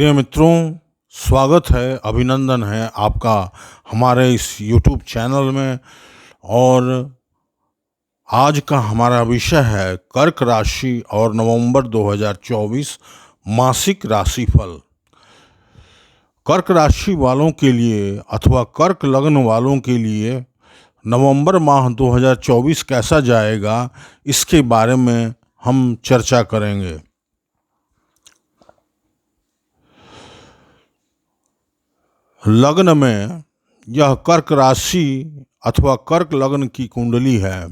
प्रिय मित्रों, स्वागत है, अभिनंदन है आपका हमारे इस YouTube चैनल में। और आज का हमारा विषय है कर्क राशि और नवंबर 2024 मासिक राशिफल। कर्क राशि वालों के लिए अथवा कर्क लग्न वालों के लिए नवंबर माह 2024 कैसा जाएगा, इसके बारे में हम चर्चा करेंगे। लग्न में यह कर्क राशि अथवा कर्क लग्न की कुंडली है।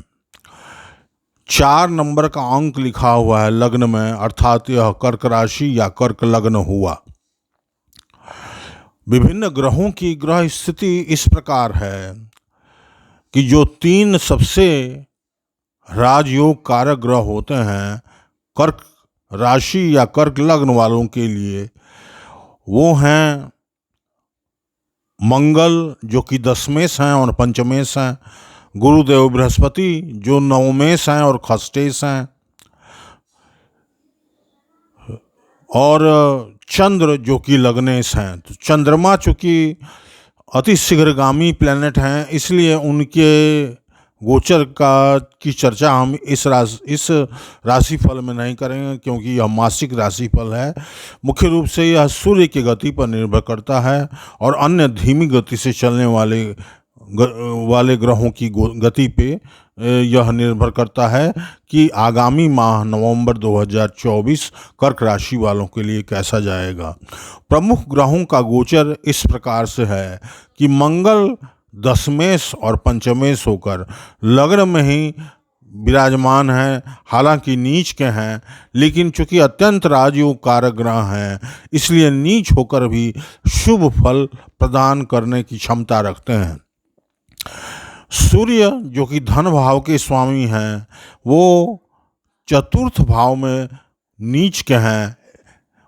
4 नंबर का अंक लिखा हुआ है लग्न में, अर्थात यह कर्क राशि या कर्क लग्न हुआ। विभिन्न ग्रहों की ग्रह स्थिति इस प्रकार है कि जो 3 सबसे राजयोग कारक ग्रह होते हैं कर्क राशि या कर्क लग्न वालों के लिए, वो हैं मंगल जो कि दशमेश हैं और पंचमेश हैं, गुरुदेव बृहस्पति जो नवमेश हैं और खष्टेश हैं, और चंद्र जो कि लग्नेश हैं। तो चंद्रमा चूँकि अति शीघ्रगामी प्लैनेट हैं, इसलिए उनके गोचर की चर्चा हम इस राशिफल में नहीं करेंगे, क्योंकि यह मासिक राशिफल है। मुख्य रूप से यह सूर्य की गति पर निर्भर करता है और अन्य धीमी गति से चलने वाले ग्रहों की गति पे यह निर्भर करता है कि आगामी माह नवंबर 2024 कर्क राशि वालों के लिए कैसा जाएगा। प्रमुख ग्रहों का गोचर इस प्रकार से है कि मंगल दशमेश और पंचमेश होकर लग्न में ही विराजमान है। हालांकि नीच के हैं, लेकिन चूंकि अत्यंत राजयोग कारक ग्रह हैं, इसलिए नीच होकर भी शुभ फल प्रदान करने की क्षमता रखते हैं। सूर्य जो कि धन भाव के स्वामी हैं, वो चतुर्थ भाव में नीच के हैं,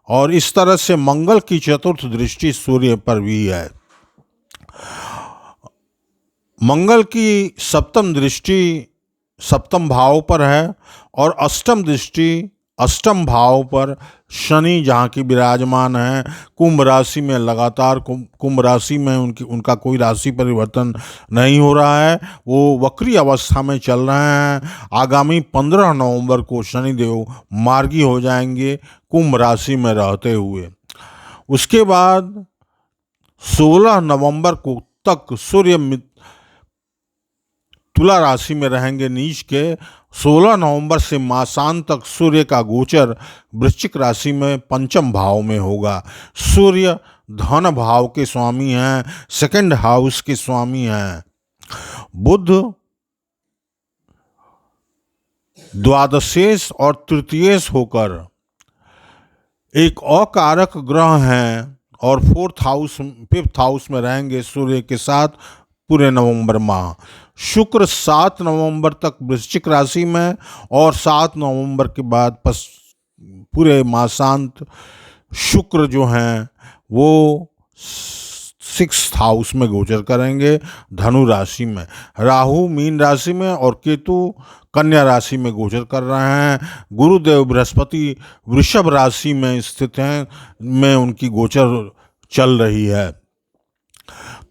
और इस तरह से मंगल की चतुर्थ दृष्टि सूर्य पर भी है। मंगल की सप्तम दृष्टि सप्तम भाव पर है और अष्टम दृष्टि अष्टम भाव पर शनि जहाँ की विराजमान है। कुंभ राशि में लगातार कुंभ राशि में उनका कोई राशि परिवर्तन नहीं हो रहा है, वो वक्री अवस्था में चल रहे हैं। आगामी 15 नवंबर को शनिदेव मार्गी हो जाएंगे कुंभ राशि में रहते हुए। उसके बाद 16 नवंबर को तक सूर्य तुला राशि में रहेंगे नीच के। 16 नवंबर से मासांत तक सूर्य का गोचर वृश्चिक राशि में पंचम भाव में होगा। सूर्य धन भाव के स्वामी हैं, सेकंड हाउस के स्वामी हैं। बुध द्वादशेश और तृतीयेश होकर एक अकारक ग्रह हैं और फिफ्थ हाउस में रहेंगे सूर्य के साथ पूरे नवंबर माह। शुक्र 7 नवंबर तक वृश्चिक राशि में और 7 नवंबर के बाद पूरे मासांत शुक्र जो हैं वो 6th हाउस में गोचर करेंगे धनु राशि में। राहु मीन राशि में और केतु कन्या राशि में गोचर कर रहे हैं। गुरुदेव बृहस्पति वृषभ राशि में स्थित हैं, में उनकी गोचर चल रही है।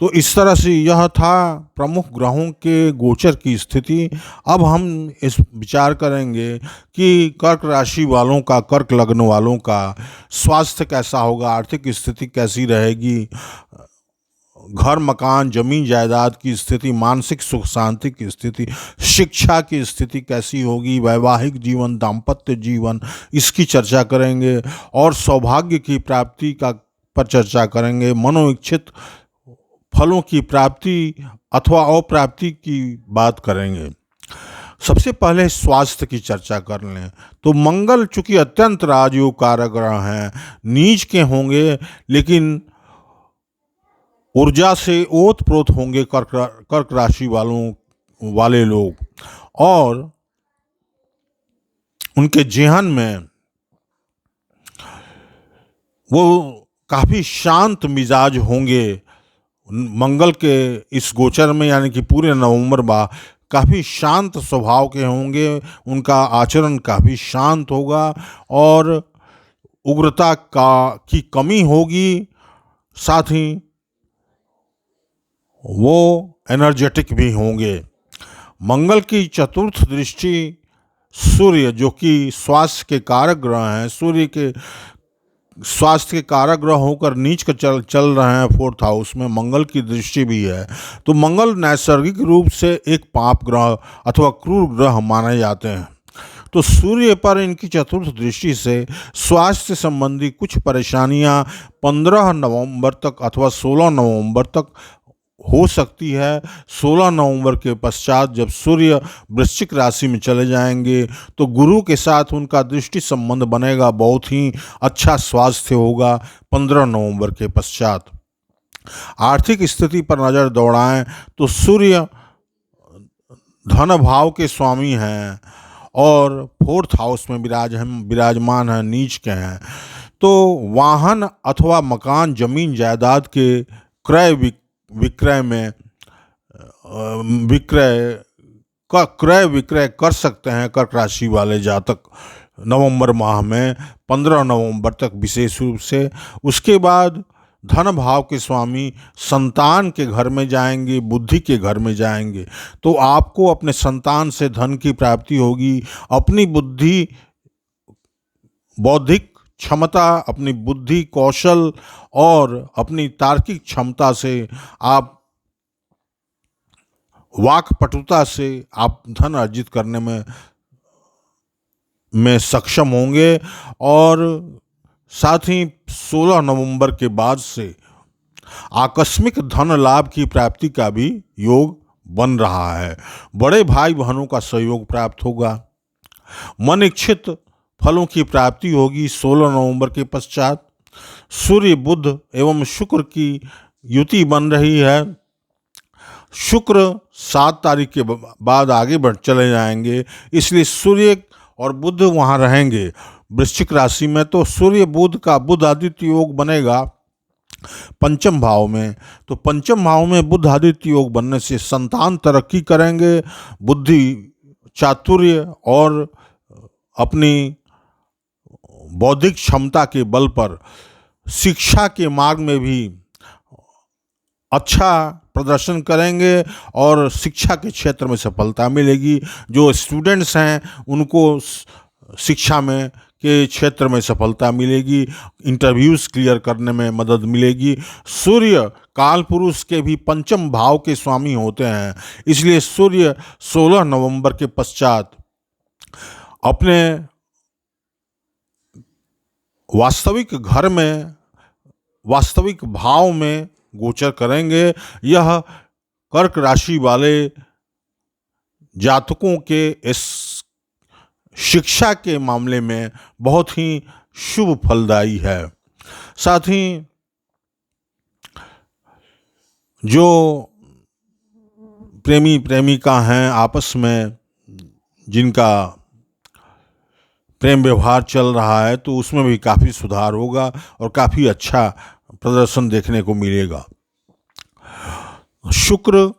तो इस तरह से यह था प्रमुख ग्रहों के गोचर की स्थिति। अब हम इस विचार करेंगे कि कर्क राशि वालों का, कर्क लग्न वालों का स्वास्थ्य कैसा होगा, आर्थिक स्थिति कैसी रहेगी, घर मकान जमीन जायदाद की स्थिति, मानसिक सुख शांति की स्थिति, शिक्षा की स्थिति कैसी होगी, वैवाहिक जीवन, दाम्पत्य जीवन, इसकी चर्चा करेंगे। और सौभाग्य की प्राप्ति पर चर्चा करेंगे। मनोइच्छित फलों की प्राप्ति अथवा अप्राप्ति की बात करेंगे। सबसे पहले स्वास्थ्य की चर्चा कर लें तो मंगल चूंकि अत्यंत राजयोग कारक ग्रह हैं, नीच के होंगे, लेकिन ऊर्जा से ओतप्रोत होंगे कर्क राशि वाले लोग, और उनके जेहन में वो काफ़ी शांत मिजाज होंगे। मंगल के इस गोचर में यानी कि पूरे नवंबर माह काफ़ी शांत स्वभाव के होंगे, उनका आचरण काफ़ी शांत होगा और उग्रता की कमी होगी, साथ ही वो एनर्जेटिक भी होंगे। मंगल की चतुर्थ दृष्टि सूर्य, जो कि स्वास्थ्य के कारक ग्रह हैं, सूर्य के स्वास्थ्य के कारक ग्रह होकर नीच का चल रहे हैं फोर्थ हाउस में, मंगल की दृष्टि भी है। तो मंगल नैसर्गिक रूप से एक पाप ग्रह अथवा क्रूर ग्रह माने जाते हैं। तो सूर्य पर इनकी चतुर्थ दृष्टि से स्वास्थ्य संबंधी कुछ परेशानियां 15 नवंबर तक अथवा 16 नवंबर तक हो सकती है। 16 नवंबर के पश्चात जब सूर्य वृश्चिक राशि में चले जाएंगे तो गुरु के साथ उनका दृष्टि संबंध बनेगा, बहुत ही अच्छा स्वास्थ्य होगा 15 नवंबर के पश्चात। आर्थिक स्थिति पर नज़र दौड़ाएं तो सूर्य धन भाव के स्वामी हैं और फोर्थ हाउस में विराजमान हैं, नीच के हैं। तो वाहन अथवा मकान, जमीन जायदाद के क्रय विक्रय कर सकते हैं कर्क राशि वाले जातक नवंबर माह में, 15 नवंबर तक विशेष रूप से। उसके बाद धन भाव के स्वामी संतान के घर में जाएंगे, बुद्धि के घर में जाएंगे, तो आपको अपने संतान से धन की प्राप्ति होगी। अपनी बुद्धि, बौद्धिक क्षमता, अपनी बुद्धि कौशल और अपनी तार्किक क्षमता से, आप वाक पटुता से आप धन अर्जित करने में सक्षम होंगे। और साथ ही 16 नवंबर के बाद से आकस्मिक धन लाभ की प्राप्ति का भी योग बन रहा है। बड़े भाई बहनों का सहयोग प्राप्त होगा। मन इच्छित फलों की प्राप्ति होगी 16 नवंबर के पश्चात। सूर्य, बुध एवं शुक्र की युति बन रही है। शुक्र 7 तारीख के बाद आगे बढ़ चले जाएंगे, इसलिए सूर्य और बुध वहाँ रहेंगे वृश्चिक राशि में। तो सूर्य बुध का बुध आदित्य योग बनेगा पंचम भाव में। तो पंचम भाव में बुध आदित्य योग बनने से संतान तरक्की करेंगे, बुद्धि चातुर्य और अपनी बौद्धिक क्षमता के बल पर शिक्षा के मार्ग में भी अच्छा प्रदर्शन करेंगे और शिक्षा के क्षेत्र में सफलता मिलेगी। जो स्टूडेंट्स हैं उनको शिक्षा में के क्षेत्र में सफलता मिलेगी, इंटरव्यूज़ क्लियर करने में मदद मिलेगी। सूर्य काल पुरुष के भी पंचम भाव के स्वामी होते हैं, इसलिए सूर्य 16 नवंबर के पश्चात अपने वास्तविक घर में, वास्तविक भाव में गोचर करेंगे। यह कर्क राशि वाले जातकों के इस शिक्षा के मामले में बहुत ही शुभ फलदायी है। साथ ही जो प्रेमी प्रेमिका हैं आपस में, जिनका प्रेम व्यवहार चल रहा है, तो उसमें भी काफ़ी सुधार होगा और काफ़ी अच्छा प्रदर्शन देखने को मिलेगा। शुक्र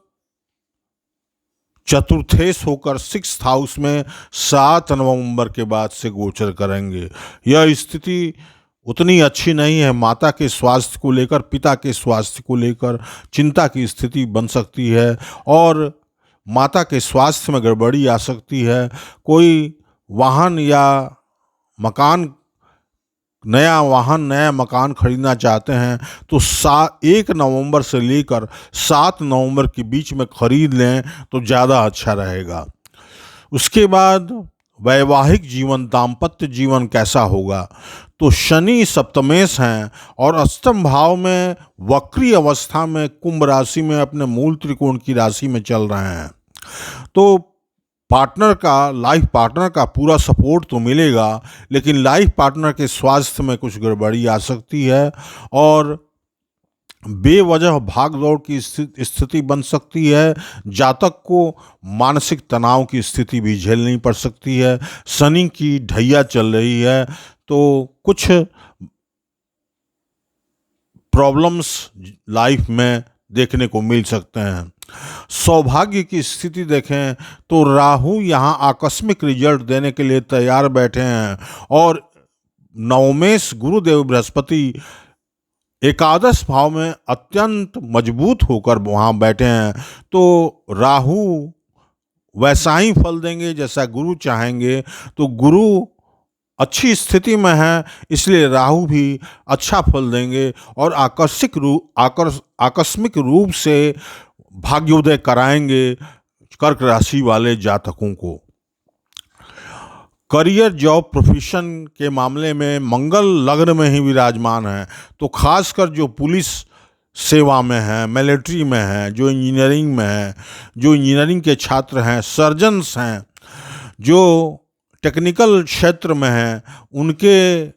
चतुर्थेश होकर 6th हाउस में 7 नवंबर के बाद से गोचर करेंगे। यह स्थिति उतनी अच्छी नहीं है। माता के स्वास्थ्य को लेकर, पिता के स्वास्थ्य को लेकर चिंता की स्थिति बन सकती है और माता के स्वास्थ्य में गड़बड़ी आ सकती है। कोई वाहन या मकान, नया वाहन, नया मकान खरीदना चाहते हैं तो 1 नवंबर से लेकर 7 नवंबर के बीच में खरीद लें तो ज़्यादा अच्छा रहेगा। उसके बाद वैवाहिक जीवन, दाम्पत्य जीवन कैसा होगा? तो शनि सप्तमेश हैं और अष्टम भाव में वक्री अवस्था में कुंभ राशि में अपने मूल त्रिकोण की राशि में चल रहे हैं। तो लाइफ पार्टनर का पूरा सपोर्ट तो मिलेगा, लेकिन लाइफ पार्टनर के स्वास्थ्य में कुछ गड़बड़ी आ सकती है और बेवजह भाग दौड़ की स्थिति बन सकती है। जातक को मानसिक तनाव की स्थिति भी झेलनी पड़ सकती है। शनि की ढैया चल रही है तो कुछ प्रॉब्लम्स लाइफ में देखने को मिल सकते हैं। सौभाग्य की स्थिति देखें तो राहु यहाँ आकस्मिक रिजल्ट देने के लिए तैयार बैठे हैं और नवमेश गुरुदेव बृहस्पति एकादश भाव में अत्यंत मजबूत होकर वहाँ बैठे हैं, तो राहु वैसा ही फल देंगे जैसा गुरु चाहेंगे। तो गुरु अच्छी स्थिति में है, इसलिए राहु भी अच्छा फल देंगे और आकस्मिक रूप से भाग्योदय कराएंगे कर्क राशि वाले जातकों को। करियर, जॉब, प्रोफेशन के मामले में मंगल लग्न में ही विराजमान है, तो खासकर जो पुलिस सेवा में है, मिलिट्री में है, जो इंजीनियरिंग में है, जो इंजीनियरिंग के छात्र हैं, सर्जन्स हैं, जो टेक्निकल क्षेत्र में हैं, उनके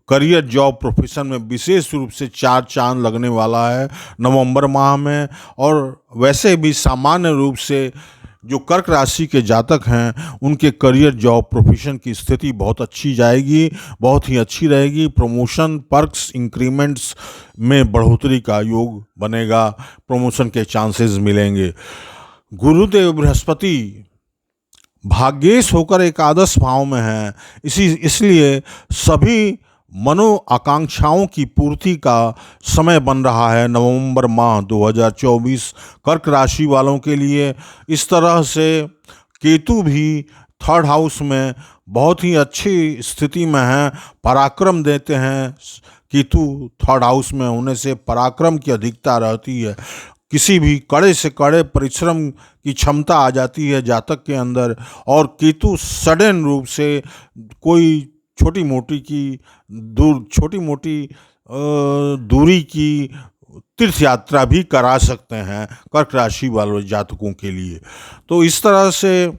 करियर, जॉब, प्रोफेशन में विशेष रूप से चार चांद लगने वाला है नवंबर माह में। और वैसे भी सामान्य रूप से जो कर्क राशि के जातक हैं उनके करियर, जॉब, प्रोफेशन की स्थिति बहुत अच्छी जाएगी, बहुत ही अच्छी रहेगी। प्रमोशन, पर्क्स, इंक्रीमेंट्स में बढ़ोतरी का योग बनेगा, प्रमोशन के चांसेस मिलेंगे। गुरुदेव बृहस्पति भाग्येश होकर एकादश भाव में है, इसलिए सभी मनो आकांक्षाओं की पूर्ति का समय बन रहा है नवंबर माह 2024 कर्क राशि वालों के लिए। इस तरह से केतु भी थर्ड हाउस में बहुत ही अच्छी स्थिति में है, पराक्रम देते हैं। केतु थर्ड हाउस में होने से पराक्रम की अधिकता रहती है, किसी भी कड़े से कड़े परिश्रम की क्षमता आ जाती है जातक के अंदर। और केतु सडन रूप से कोई छोटी मोटी दूरी की तीर्थ यात्रा भी करा सकते हैं कर्क राशि वाले जातकों के लिए। तो इस तरह से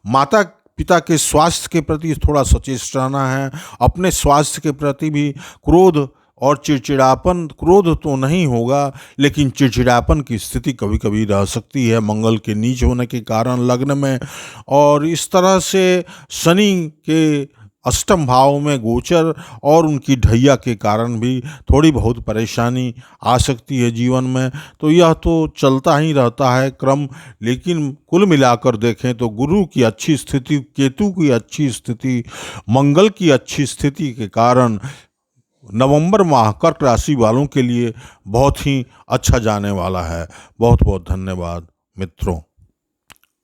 माता पिता के स्वास्थ्य के प्रति थोड़ा सचेत रहना है, अपने स्वास्थ्य के प्रति भी। क्रोध और चिड़चिड़ापन, क्रोध तो नहीं होगा लेकिन चिड़चिड़ापन की स्थिति कभी कभी रह सकती है मंगल के नीच होने के कारण लग्न में। और इस तरह से शनि के अष्टम भाव में गोचर और उनकी ढैया के कारण भी थोड़ी बहुत परेशानी आ सकती है जीवन में। तो यह तो चलता ही रहता है क्रम, लेकिन कुल मिलाकर देखें तो गुरु की अच्छी स्थिति, केतु की अच्छी स्थिति, मंगल की अच्छी स्थिति के कारण नवंबर माह कर्क राशि वालों के लिए बहुत ही अच्छा जाने वाला है। बहुत बहुत धन्यवाद मित्रों।